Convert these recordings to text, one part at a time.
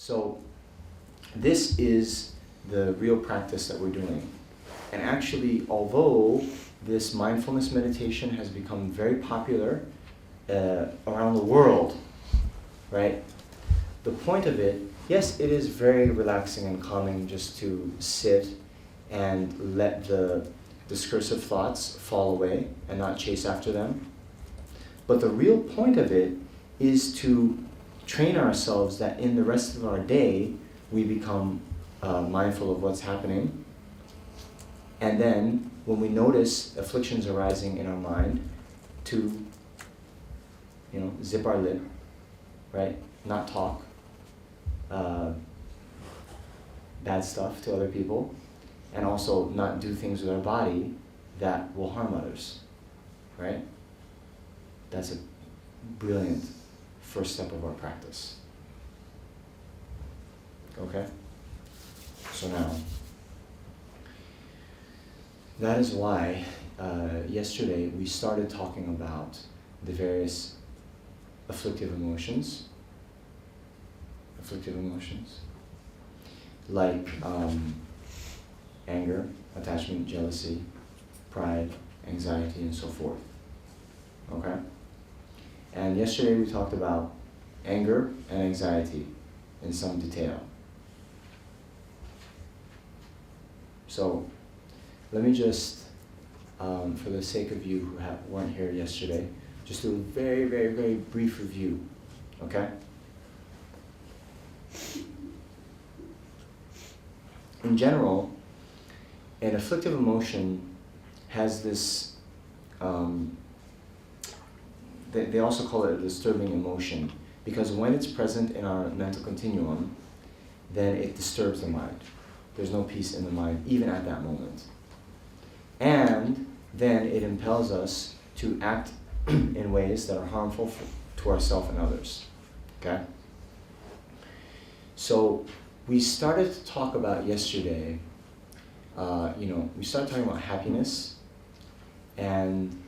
So this is the real practice that we're doing. And actually, although this mindfulness meditation has become very popular around the world, right? The point of it, yes, it is very relaxing and calming just to sit and let the discursive thoughts fall away and not chase after them. But the real point of it is to train ourselves that in the rest of our day, we become mindful of what's happening. And then, when we notice afflictions arising in our mind, to, zip our lip, right? Not talk bad stuff to other people, and also not do things with our body that will harm others, right? That's a brilliant first step of our practice. Okay? So now, that is why yesterday we started talking about the various afflictive emotions, like anger, attachment, jealousy, pride, anxiety, and so forth. Okay? And yesterday we talked about anger and anxiety in some detail. So let me just, for the sake of you who weren't here yesterday, just do a very, very, very brief review, okay? In general, an afflictive emotion has this, they also call it a disturbing emotion, because when it's present in our mental continuum, then it disturbs the mind. There's no peace in the mind, even at that moment. And then it impels us to act in ways that are harmful to ourselves and others. Okay? So we started to talk about yesterday, we started talking about happiness, and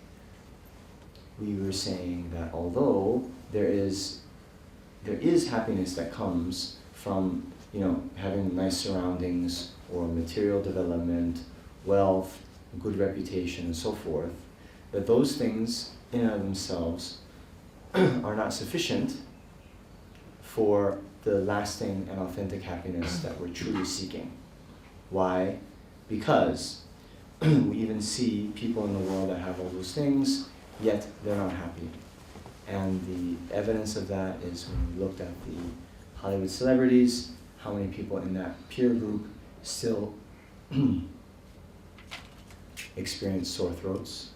we were saying that although there is happiness that comes from having nice surroundings or material development, wealth, good reputation, and so forth, that those things in and of themselves are not sufficient for the lasting and authentic happiness that we're truly seeking. Why? Because we even see people in the world that have all those things, yet they're not happy. And the evidence of that is when we looked at the Hollywood celebrities, how many people in that peer group still experience sore throats.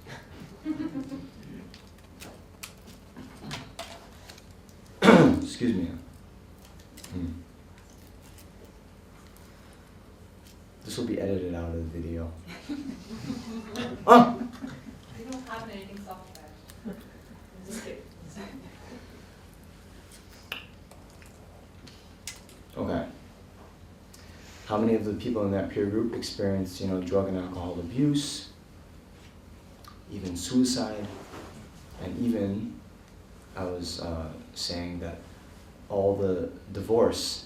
Excuse me. This will be edited out of the video. Oh! We don't have anything soft there. Just kidding. Okay. How many of the people in that peer group experienced, drug and alcohol abuse, even suicide, and even, I was saying that all the divorce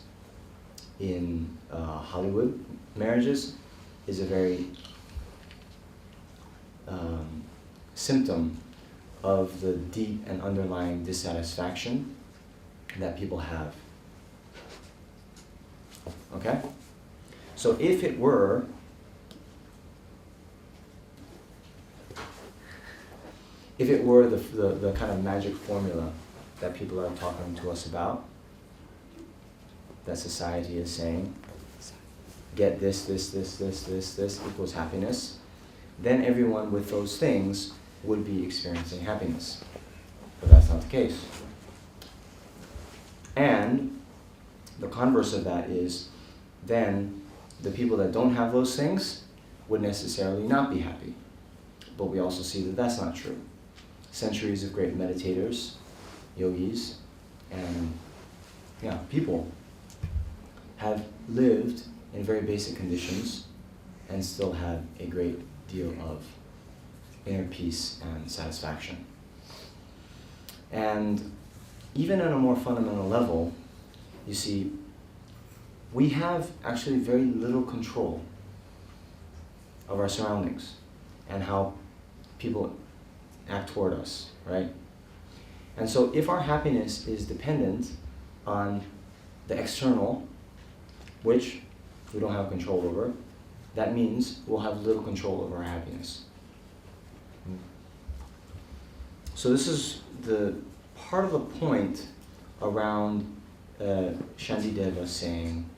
in Hollywood marriages is a very symptom of the deep and underlying dissatisfaction that people have. Okay? So if it were the kind of magic formula that people are talking to us about, that society is saying, get this equals happiness, then everyone with those things would be experiencing happiness. But that's not the case. And the converse of that is, then the people that don't have those things would necessarily not be happy. But we also see that that's not true. Centuries of great meditators, yogis, and people have lived in very basic conditions and still have a great deal of inner peace and satisfaction. And even on a more fundamental level, you see, we have actually very little control of our surroundings and how people act toward us, right? And so if our happiness is dependent on the external, which we don't have control over, that means we'll have little control over our happiness. So this is the part of the point around Shantideva saying,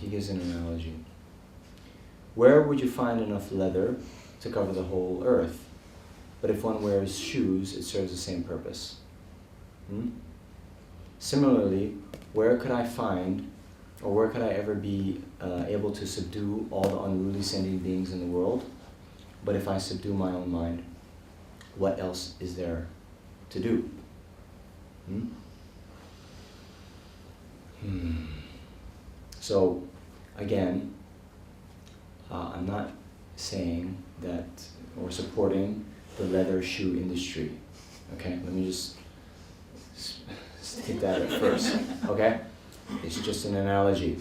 he gives an analogy. Where would you find enough leather to cover the whole earth? But if one wears shoes, it serves the same purpose. Similarly, where could I find, or where could I ever be able to subdue all the unruly sentient beings in the world? But if I subdue my own mind, what else is there to do? So, again, I'm not saying that or supporting the leather shoe industry. Okay, let me just state that at first. Okay, it's just an analogy.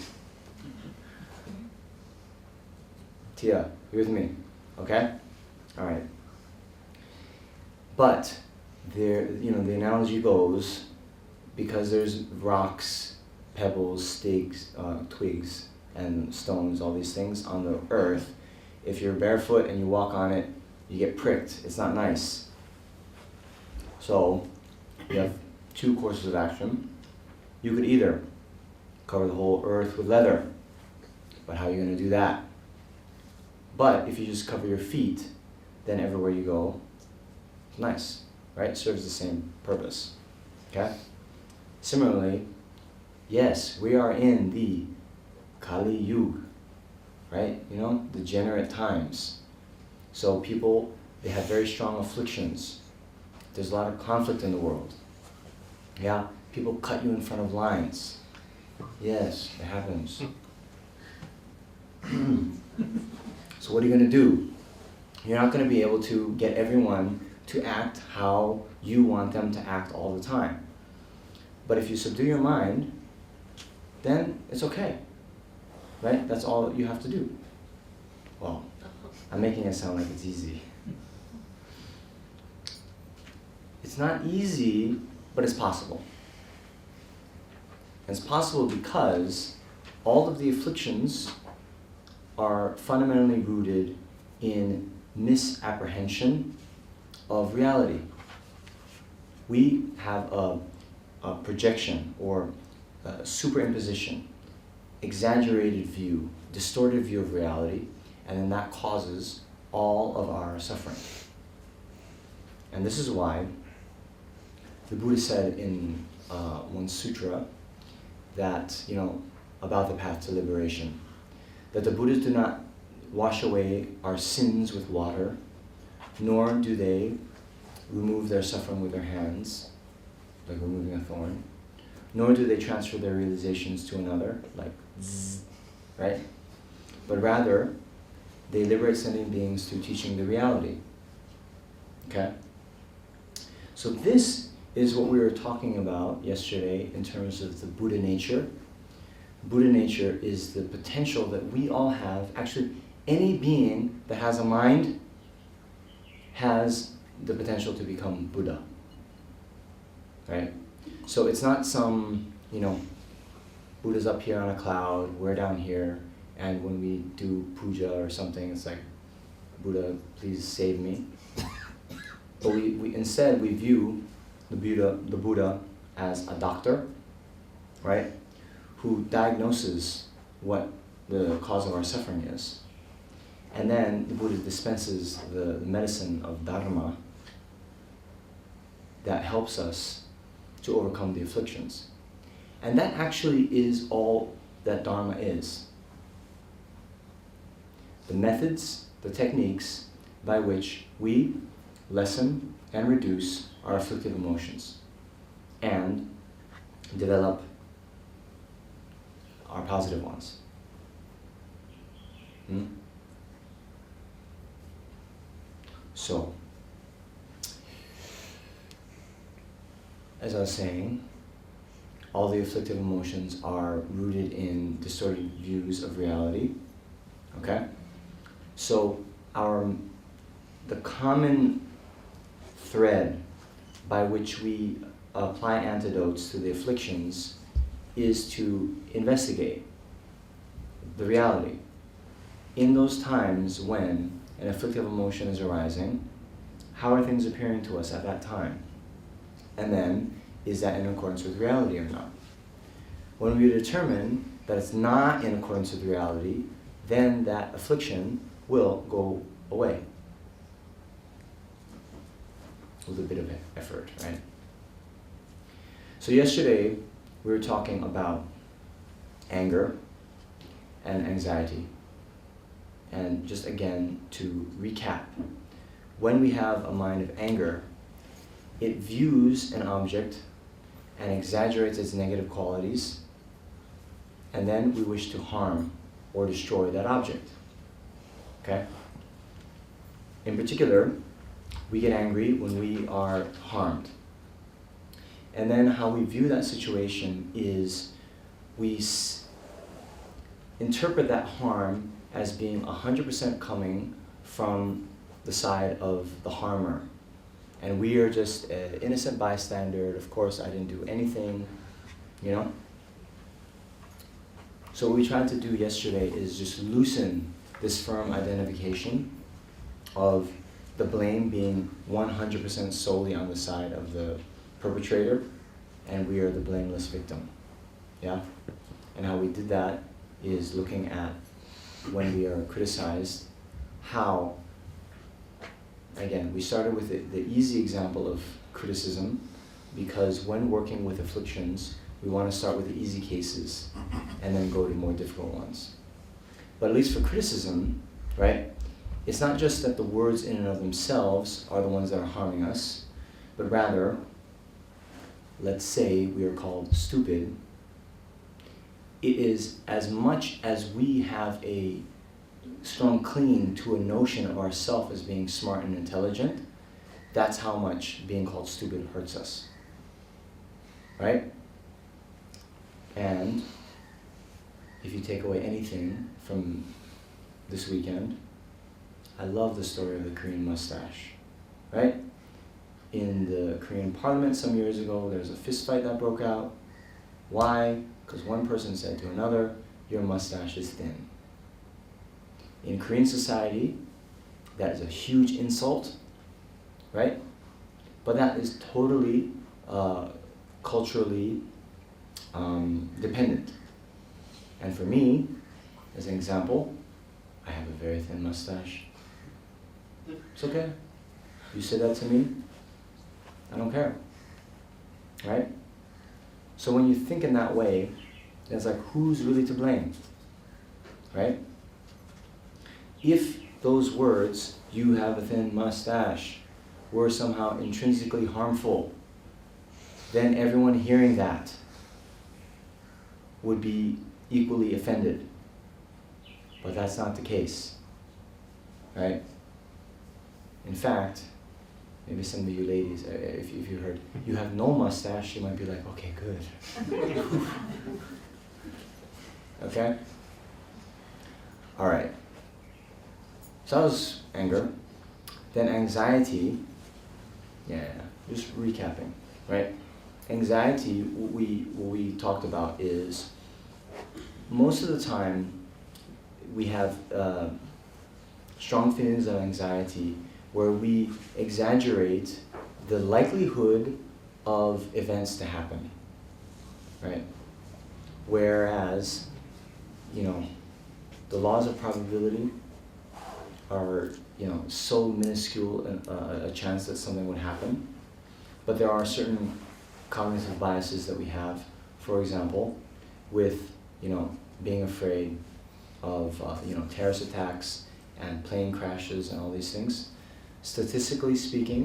Tia, you with me? Okay, all right. But there, the analogy goes, because there's rocks, pebbles, sticks, twigs, and stones, all these things on the earth. If you're barefoot and you walk on it, you get pricked. It's not nice. So you have two courses of action. You could either cover the whole earth with leather, but how are you going to do that? But if you just cover your feet, then everywhere you go, it's nice, right? It serves the same purpose. Okay? Similarly, yes, we are in the Kali Yuga, right? Degenerate times. So people, they have very strong afflictions. There's a lot of conflict in the world. Yeah, people cut you in front of lines. Yes, it happens. So what are you going to do? You're not going to be able to get everyone to act how you want them to act all the time. But if you subdue your mind, then it's okay. Right? That's all you have to do. Well, I'm making it sound like it's easy. It's not easy, but it's possible. And it's possible because all of the afflictions are fundamentally rooted in misapprehension of reality. We have a projection or a superimposition, exaggerated view, distorted view of reality, and then that causes all of our suffering. And this is why the Buddha said in one sutra that, about the path to liberation, that the Buddhas do not wash away our sins with water, nor do they remove their suffering with their hands, like removing a thorn, nor do they transfer their realizations to another, like zzz, right? But rather, they liberate sentient beings through teaching the reality. Okay? So this is what we were talking about yesterday in terms of the Buddha nature. Buddha nature is the potential that we all have. Actually, any being that has a mind has the potential to become Buddha. Right? So it's not some, Buddha's up here on a cloud, we're down here, and when we do puja or something, it's like, Buddha, please save me. But we instead we view the Buddha as a doctor, right? Who diagnoses what the cause of our suffering is. And then the Buddha dispenses the medicine of Dharma that helps us to overcome the afflictions. And that actually is all that Dharma is. The methods, the techniques by which we lessen and reduce our afflictive emotions and develop our positive ones. So, as I was saying, all the afflictive emotions are rooted in distorted views of reality. Okay? So the common thread by which we apply antidotes to the afflictions is to investigate the reality. In those times when an afflictive emotion is arising, how are things appearing to us at that time? And then, is that in accordance with reality or not? When we determine that it's not in accordance with reality, then that affliction will go away. With a bit of effort, right? So yesterday, we were talking about anger and anxiety. And just again, to recap, when we have a mind of anger, it views an object and exaggerates its negative qualities, and then we wish to harm or destroy that object. Okay? In particular, we get angry when we are harmed. And then how we view that situation is we interpret that harm as being 100% coming from the side of the harmer. And we are just an innocent bystander. Of course, I didn't do anything, you know? So what we tried to do yesterday is just loosen this firm identification of the blame being 100% solely on the side of the perpetrator, and we are the blameless victim. Yeah? And how we did that is looking at when we are criticized, how, again, we started with the easy example of criticism, because when working with afflictions, we want to start with the easy cases and then go to more difficult ones. But at least for criticism, right, it's not just that the words in and of themselves are the ones that are harming us, but rather, let's say we are called stupid. It is as much as we have a strong clinging to a notion of ourself as being smart and intelligent, that's how much being called stupid hurts us. Right? And if you take away anything from this weekend, I love the story of the Korean mustache. Right? In the Korean parliament some years ago, there was a fist fight that broke out. Why? Because one person said to another, "Your mustache is thin." In Korean society, that is a huge insult, right? But that is totally culturally dependent. And for me, as an example, I have a very thin mustache. It's okay. You say that to me, I don't care, right? So when you think in that way, it's like, who's really to blame, right? If those words, "you have a thin mustache," were somehow intrinsically harmful, then everyone hearing that would be equally offended. But that's not the case, right? In fact, maybe some of you ladies, if you heard, "you have no mustache," you might be like, okay, good. Okay? All right. So that was anger. Then anxiety, just recapping, right? Anxiety, what we talked about is, most of the time, we have strong feelings of anxiety where we exaggerate the likelihood of events to happen, right? Whereas, the laws of probability are, so minuscule a chance that something would happen. But there are certain cognitive biases that we have, for example, with, being afraid of, terrorist attacks and plane crashes and all these things. Statistically speaking,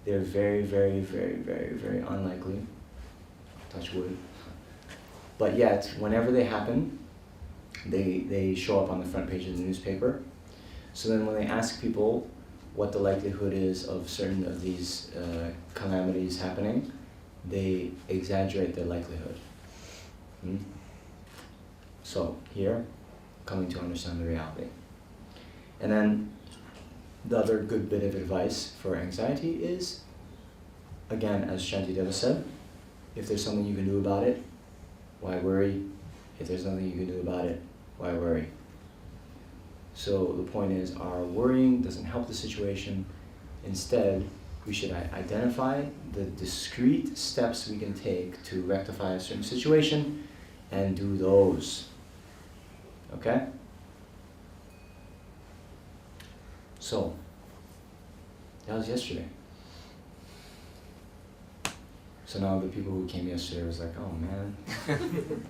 they're very, very, very, very, very unlikely. Touch wood. But yet, whenever they happen, they show up on the front page of the newspaper. So then when they ask people what the likelihood is of certain of these calamities happening, they exaggerate their likelihood. So here, coming to understand the reality. And then the other good bit of advice for anxiety is, again, as Shantideva said, if there's something you can do about it, why worry? If there's nothing you can do about it, why worry? So the point is, our worrying doesn't help the situation. Instead, we should identify the discrete steps we can take to rectify a certain situation and do those. Okay? So, that was yesterday. So now the people who came yesterday was like, oh man,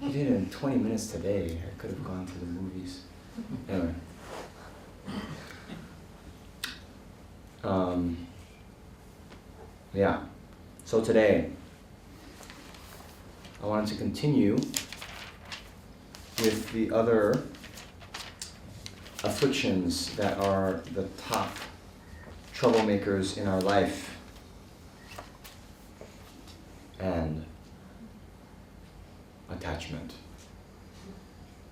you did it in 20 minutes today. I could have gone to the movies. Anyway. Yeah. So today, I wanted to continue with the other afflictions that are the top troublemakers in our life. And attachment.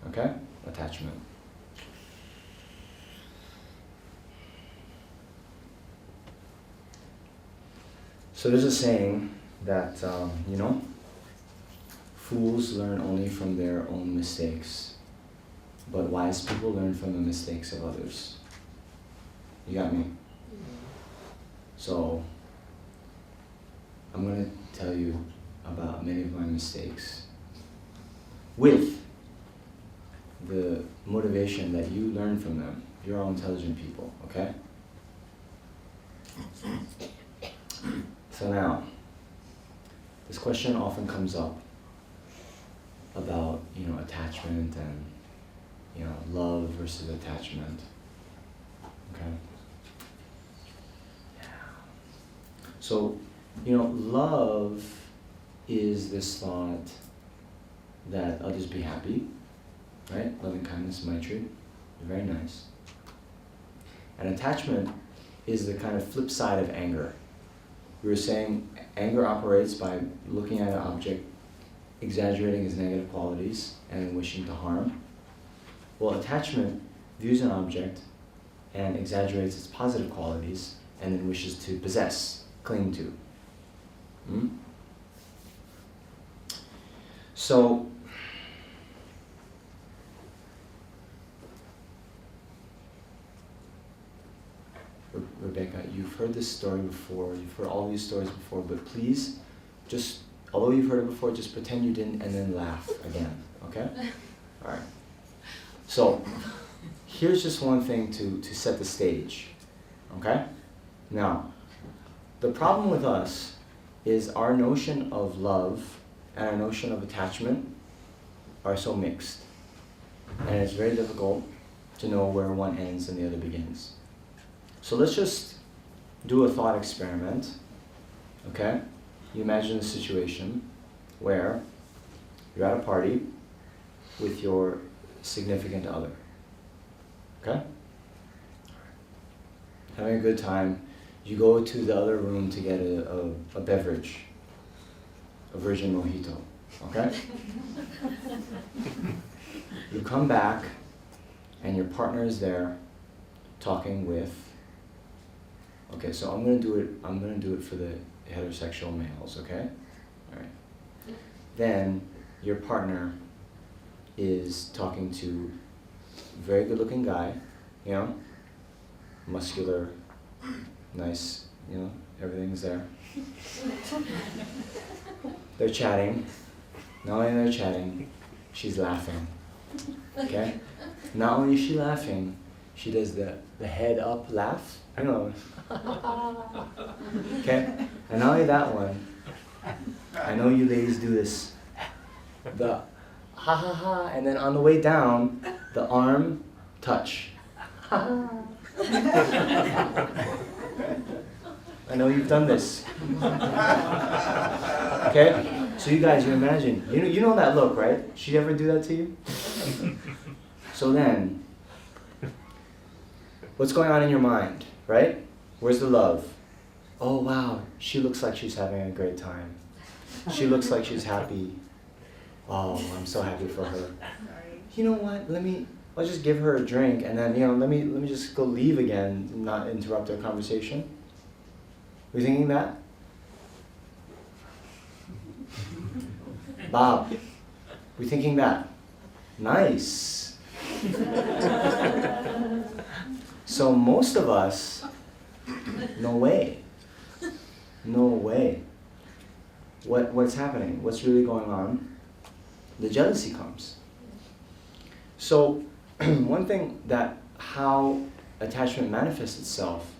Okay? Attachment. So there's a saying that, fools learn only from their own mistakes, but wise people learn from the mistakes of others. You got me? So, I'm going to tell you about many of my mistakes with the motivation that you learn from them. You're all intelligent people, okay? So now, this question often comes up about, attachment and, love versus attachment, okay? Yeah. So, love is this thought that others be happy, right? Loving kindness, maitri, very nice. And attachment is the kind of flip side of anger. We were saying anger operates by looking at an object, exaggerating its negative qualities, and wishing to harm. Well, attachment views an object and exaggerates its positive qualities and then wishes to possess, cling to. So, Rebecca, you've heard this story before, you've heard all these stories before, but please, although you've heard it before, just pretend you didn't and then laugh again, okay? All right. So, here's just one thing to set the stage, okay? Now, the problem with us is our notion of love and our notion of attachment are so mixed. And it's very difficult to know where one ends and the other begins. So let's just do a thought experiment, okay? You imagine a situation where you're at a party with your significant other, okay? Having a good time. You go to the other room to get a beverage, a virgin mojito, okay? You come back and your partner is there talking with, okay, so I'm gonna do it for the heterosexual males, okay? All right. Then your partner is talking to a very good looking guy, muscular, nice, everything's there. They're chatting. Not only they're chatting, she's laughing. Okay? Not only is she laughing, she does the head up laugh. I know. Okay? And not only that one, I know you ladies do this. The ha ha ha, and then on the way down, the arm touch. I know you've done this. Okay? So you guys, you imagine, you know that look, right? She ever do that to you? So then, what's going on in your mind, right? Where's the love? Oh wow, she looks like she's having a great time. She looks like she's happy. Oh, I'm so happy for her. Sorry. You know what? I'll just give her a drink and then, let me just go leave again, not interrupt our conversation. We thinking that? Bob, we thinking that? Nice. So most of us, no way. No way. What's happening? What's really going on? The jealousy comes. So one thing that how attachment manifests itself,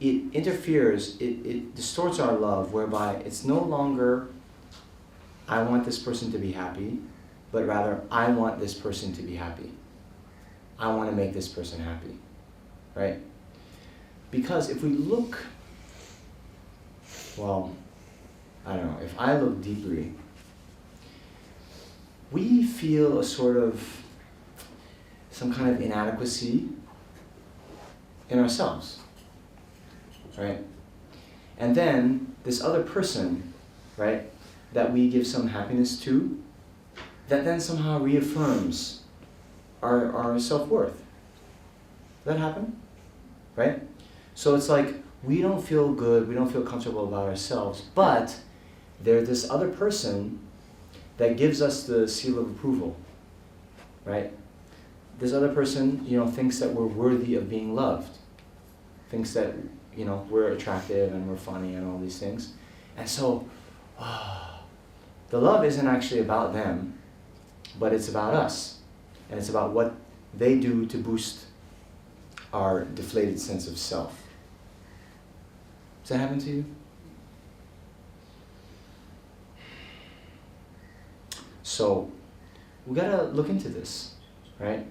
it interferes, it distorts our love, whereby it's no longer I want this person to be happy, but rather I want this person to be happy. I want to make this person happy, right? Because if we look, well, I don't know, if I look deeply, we feel a sort of, some kind of inadequacy in ourselves, right? And then this other person, right, that we give some happiness to, that then somehow reaffirms our self-worth. Does that happen? Right? So it's like, we don't feel good, we don't feel comfortable about ourselves, but there's this other person that gives us the seal of approval, right? This other person, thinks that we're worthy of being loved, thinks that, we're attractive and we're funny and all these things. And so, the love isn't actually about them, but it's about us. And it's about what they do to boost our deflated sense of self. Does that happen to you? So, we gotta look into this, right?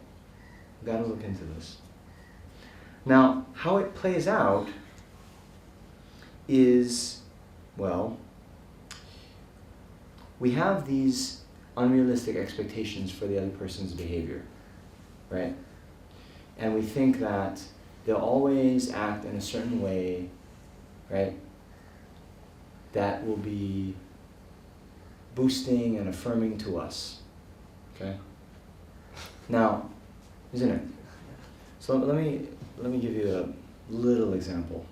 We gotta look into this. Now, how it plays out is, well, we have these unrealistic expectations for the other person's behavior, right? And we think that they'll always act in a certain way, right? That will be boosting and affirming to us, okay? Now, isn't it? So let me give you a little example.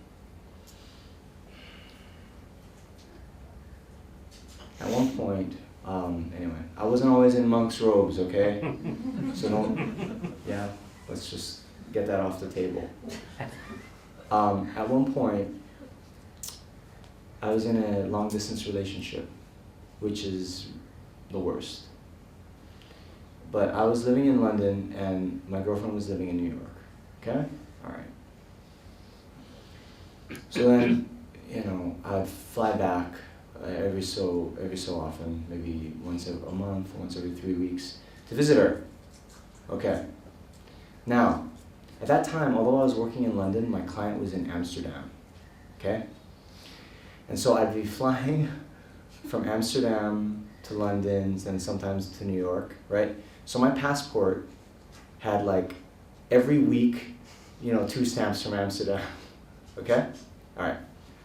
At one point, anyway, I wasn't always in monk's robes, okay? So let's just get that off the table. At one point, I was in a long distance relationship, which is the worst. But I was living in London and my girlfriend was living in New York, okay? All right. So then, I'd fly back every so often, maybe once a month, once every 3 weeks, to visit her. Okay. Now, at that time, although I was working in London, my client was in Amsterdam. Okay? And so I'd be flying from Amsterdam to London and sometimes to New York, right? So my passport had every week, 2 stamps from Amsterdam. Okay? All right.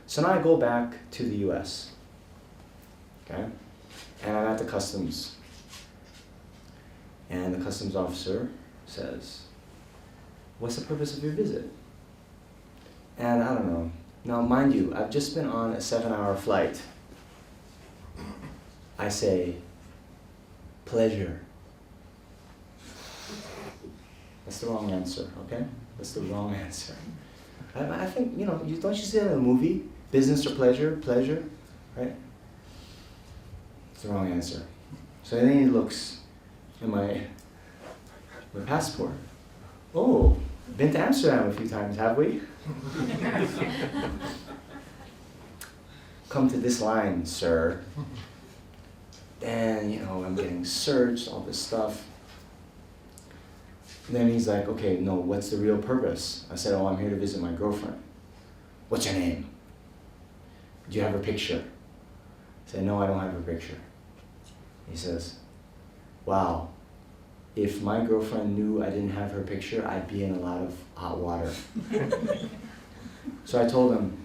So now I go back to the US. Okay? And I'm at the customs. And the customs officer says, "What's the purpose of your visit?" And I don't know. Now, mind you, I've just been on a 7-hour flight. I say, "Pleasure." That's the wrong answer, okay? That's the wrong answer. I think, don't you see that in a movie? Business or pleasure? Pleasure, right? It's the wrong answer. So then he looks at my passport. "Oh, been to Amsterdam a few times, have we?" "Come to this line, sir." Then, I'm getting searched, all this stuff. Then he's like, "Okay, no, what's the real purpose?" I said, "Oh, I'm here to visit my girlfriend." "What's your name? Do you have her picture?" I said, "No, I don't have her picture." He says, "Wow, if my girlfriend knew I didn't have her picture, I'd be in a lot of hot water." So I told him,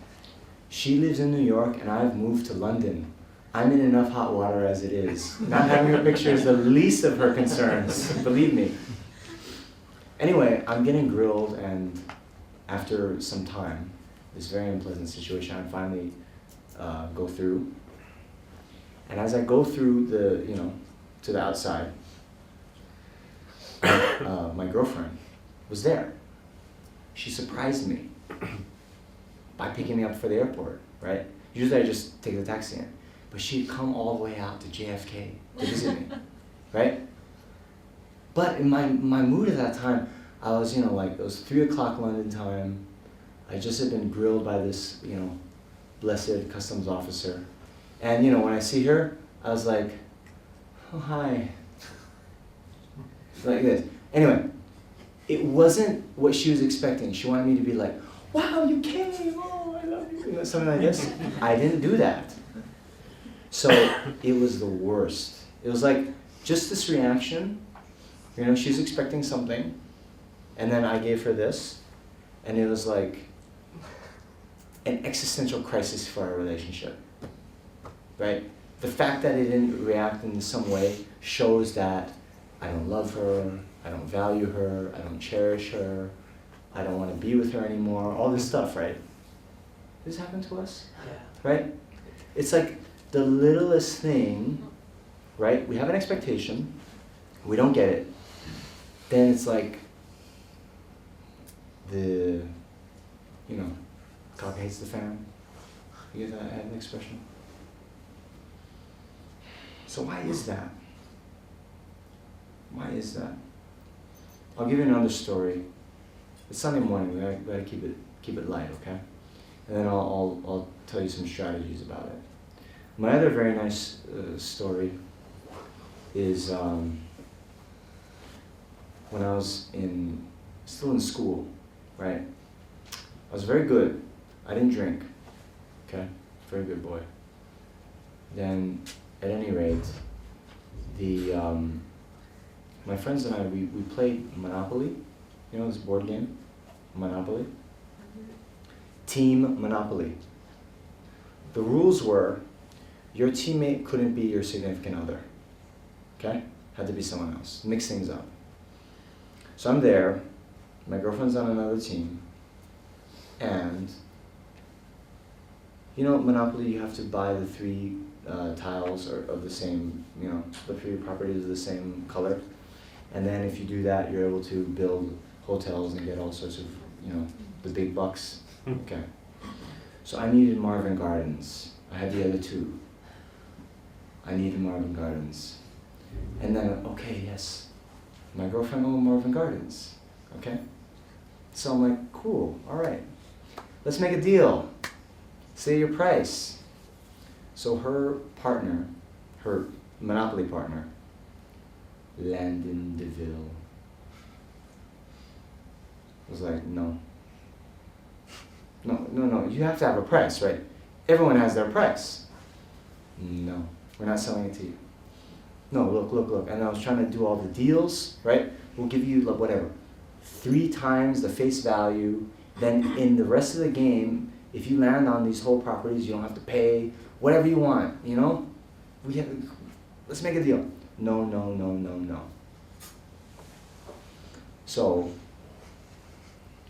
"She lives in New York and I've moved to London. I'm in enough hot water as it is. Not having her picture is the least of her concerns, believe me. Anyway, I'm getting grilled, and after some time, this very unpleasant situation, I finally go through. And as I go through to the outside, my girlfriend was there. She surprised me by picking me up for the airport, right? Usually I just take the taxi in. But she'd come all the way out to JFK to visit me, right? But in my mood at that time, I was, like it was 3 o'clock London time. I just had been grilled by this, blessed customs officer. And, when I see her, I was like, oh, hi. Like this. Anyway, it wasn't what she was expecting. She wanted me to be like, wow, you came, oh, I love you, something like this. I didn't do that. So it was the worst. It was like just this reaction, she was expecting something, and then I gave her this, and it was like an existential crisis for our relationship, right? The fact that it didn't react in some way shows that I don't love her, I don't value her, I don't cherish her, I don't want to be with her anymore, all this stuff, right? This happened to us? Yeah. Right? It's like the littlest thing, right? We have an expectation, we don't get it, then it's like the, cock hates the fan. You get that expression? So why is that? Why is that? I'll give you another story. It's Sunday morning, we gotta keep it light, okay? And then I'll tell you some strategies about it. My other very nice story is when I was still in school, right? I was very good. I didn't drink, okay? Very good boy. Then, at any rate, my friends and I, we played Monopoly. This board game? Monopoly? Team Monopoly. The rules were, your teammate couldn't be your significant other, okay? Had to be someone else. Mix things up. So I'm there, my girlfriend's on another team, and Monopoly, you have to buy the 3 tiles of the same, the 3 properties of the same color. And then if you do that, you're able to build hotels and get all sorts of, the big bucks. Okay. So I needed Marvin Gardens. I had the other 2. I needed Marvin Gardens. And then, okay, yes, my girlfriend owned Marvin Gardens. Okay? So I'm like, cool, all right. Let's make a deal. Say your price. So her partner, her Monopoly partner, Landon DeVille, was like, no, you have to have a price, right? Everyone has their price. No, we're not selling it to you. No, look. And I was trying to do all the deals, right? We'll give you whatever, 3 times the face value. Then in the rest of the game, if you land on these whole properties, you don't have to pay whatever you want, let's make a deal. No. So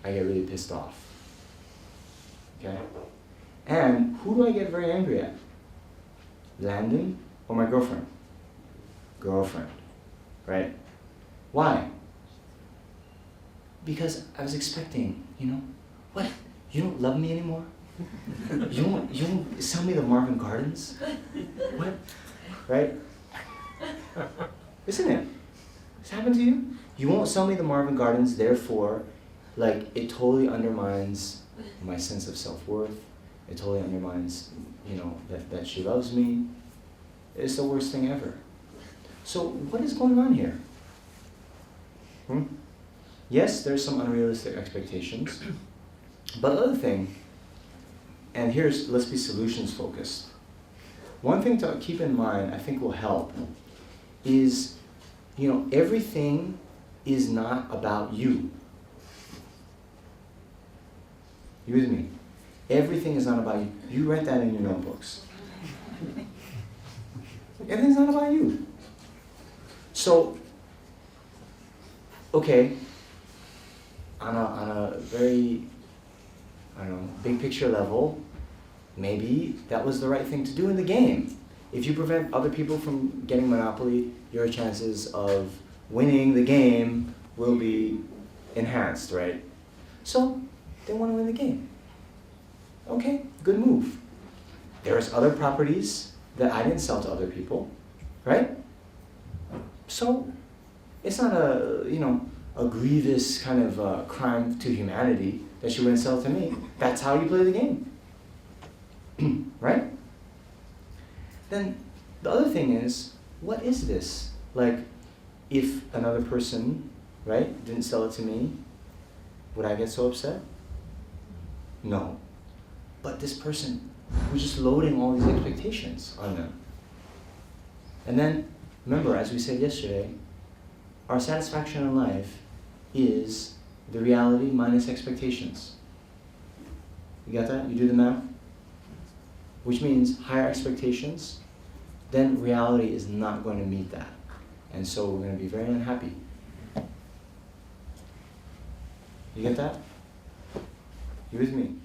I get really pissed off. Okay? And who do I get very angry at? Landon or my girlfriend? Girlfriend. Right? Why? Because I was expecting, what? You don't love me anymore? You won't sell me the Marvin Gardens? What? Right? Isn't it? This happened to you? You won't sell me the Marvin Gardens, therefore, it totally undermines my sense of self-worth. It totally undermines, that she loves me. It's the worst thing ever. So what is going on here? Yes, there's some unrealistic expectations. But the other thing, and let's be solutions focused. One thing to keep in mind, I think will help, is, everything is not about you. You with me? Everything is not about you. You write that in your notebooks. Everything's not about you. So, okay, on a very, I don't know, big picture level, maybe that was the right thing to do in the game. If you prevent other people from getting Monopoly, your chances of winning the game will be enhanced, right? So, they want to win the game. Okay, good move. There's other properties that I didn't sell to other people, right? So, it's not a grievous kind of crime to humanity that she wouldn't sell to me. That's how you play the game. Right? Then the other thing is, what is this? Like, if another person, right, didn't sell it to me, would I get so upset? No. But this person was just loading all these expectations on them. And then, remember, as we said yesterday, our satisfaction in life is the reality minus expectations. You got that? You do the math? Which means higher expectations, then reality is not going to meet that. And so we're going to be very unhappy. You get that? You with me?